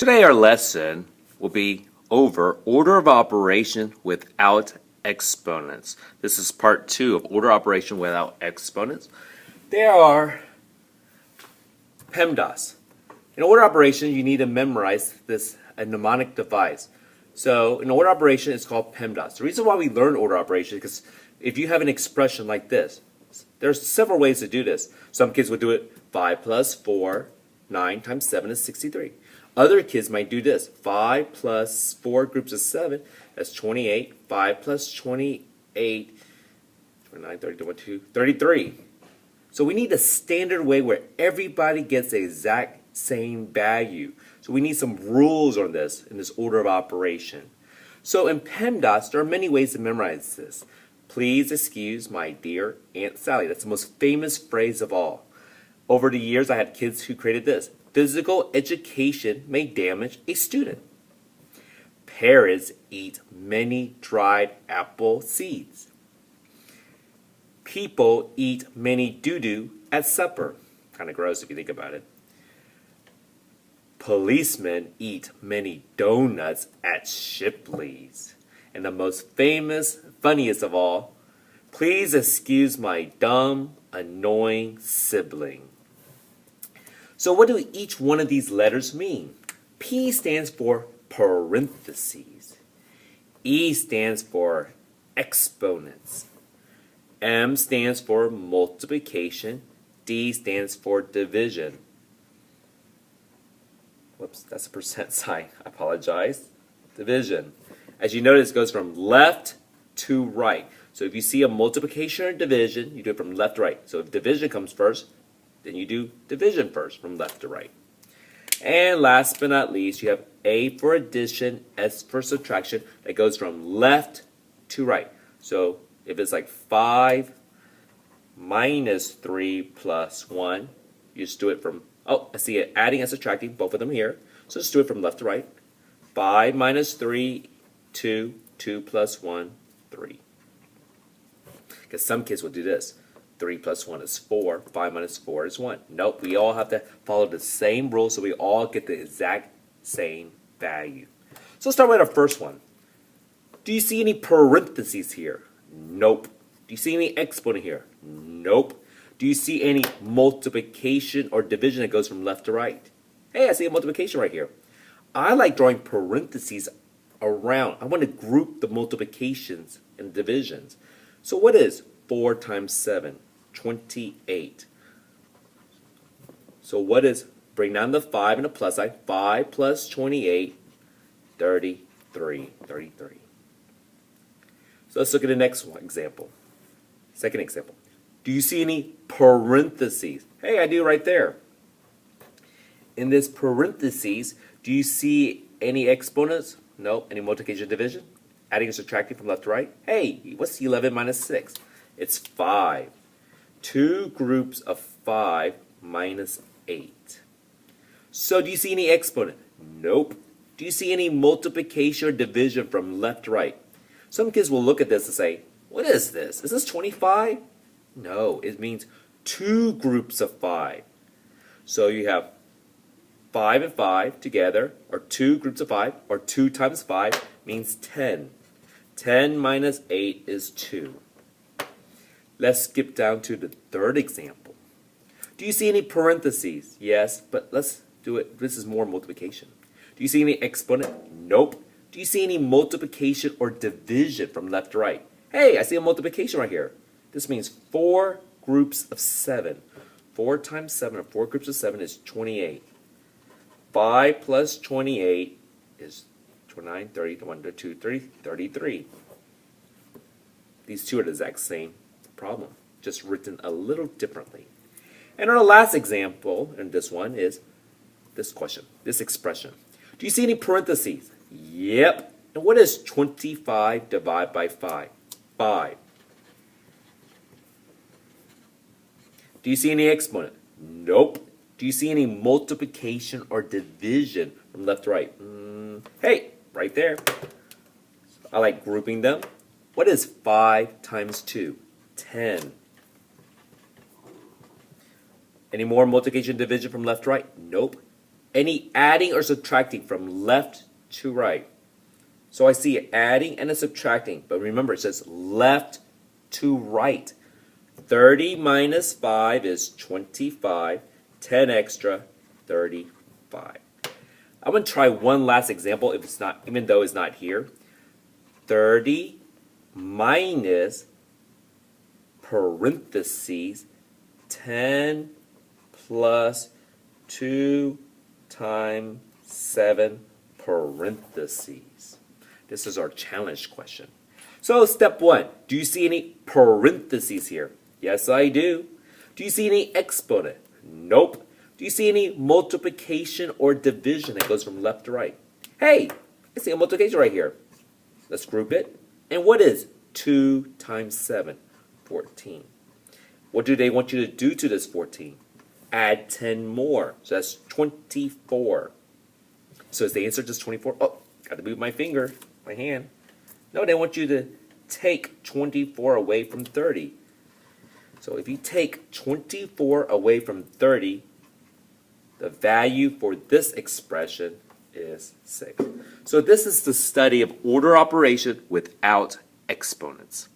Today our lesson will be over order of operation without exponents. This is part 2 of order operation without exponents. There are PEMDAS. In order operation, you need to memorize a mnemonic device. So in order operation, it's called PEMDAS. The reason why we learn order operation is because if you have an expression like this, there's several ways to do this. Some kids would do it 5 plus 4, 9 times 7 is 63. Other kids might do this. 5 plus 4 groups of 7, that's 28. 5 plus 28, 29, 30, 33. So we need a standard way where everybody gets the exact same value. So we need some rules on this in this order of operation. So in PEMDAS, there are many ways to memorize this. Please excuse my dear Aunt Sally. That's the most famous phrase of all. Over the years, I had kids who created this. Physical education may damage a student. Parrots eat many dried apple seeds. People eat many doo-doo at supper. Kind of gross if you think about it. Policemen eat many donuts at Shipley's. And the most famous, funniest of all, please excuse my dumb, annoying sibling. So what do each one of these letters mean? P stands for parentheses. E stands for exponents. M stands for multiplication. D stands for division. Whoops, that's a percent sign. I apologize. Division. As you notice, it goes from left to right. So if you see a multiplication or division, you do it from left to right. So if division comes first, then you do division first from left to right. And last but not least, you have A for addition, S for subtraction. That goes from left to right. So if it's like 5 minus 3 plus 1, you just do it from, oh, I see it adding and subtracting, both of them here. So just do it from left to right. 5 minus 3, 2, 2 plus 1, 3. Because some kids will do this. 3 plus 1 is 4. 5 minus 4 is 1. Nope, we all have to follow the same rules so we all get the exact same value. So let's start with our first one. Do you see any parentheses here? Nope. Do you see any exponent here? Nope. Do you see any multiplication or division that goes from left to right? Hey, I see a multiplication right here. I like drawing parentheses around. I want to group the multiplications and divisions. So what is 4 times 7? 28. So what is, bring down the 5 and a plus sign. 5 plus 28, 33. So let's look at the next one example. Second example. Do you see any parentheses? Hey, I do right there. In this parentheses, do you see any exponents? No. Any multiplication division? Adding or subtracting from left to right? Hey, what's 11 minus 6? It's 5. 2 groups of 5 minus 8. So do you see any exponent? Nope. Do you see any multiplication or division from left to right? Some kids will look at this and say, what is this? Is this 25? No, it means 2 groups of 5. So you have 5 and 5 together, or 2 groups of 5, or 2 times 5 means 10. 10 minus 8 is 2. Let's skip down to the third example. Do you see any parentheses? Yes, but let's do it. This is more multiplication. Do you see any exponent? Nope. Do you see any multiplication or division from left to right? Hey, I see a multiplication right here. This means 4 groups of 7. 4 times 7, or 4 groups of 7 is 28. 5 plus 28 is 29, 30, 1, 2, 3, 33. These two are the exact same problem, just written a little differently. And our last example in this one is this question, this expression. Do you see any parentheses? Yep. And what is 25 divided by 5? 5. Do you see any exponent? Nope. Do you see any multiplication or division from left to right? Hey, right there. I like grouping them. What is 5 times 2? 10. Any more multiplication division from left to right? Nope. Any adding or subtracting from left to right. So I see adding and a subtracting, but remember it says left to right. 30 minus 5 is 25. 10 extra, 35. I'm going to try one last example if it's not, even though it's not here. 30 minus parentheses 10 plus 2 times 7 parentheses. This is our challenge question. So step 1, do you see any parentheses here? Yes, I do. Do you see any exponent? Nope. Do you see any multiplication or division that goes from left to right? Hey, I see a multiplication right here. Let's group it. And what is 2 times 7? 14. What do they want you to do to this 14? Add 10 more. So that's 24. So is the answer just 24? Oh, got to move my finger, my hand. No, they want you to take 24 away from 30. So if you take 24 away from 30, the value for this expression is 6. So this is the study of order operation without exponents.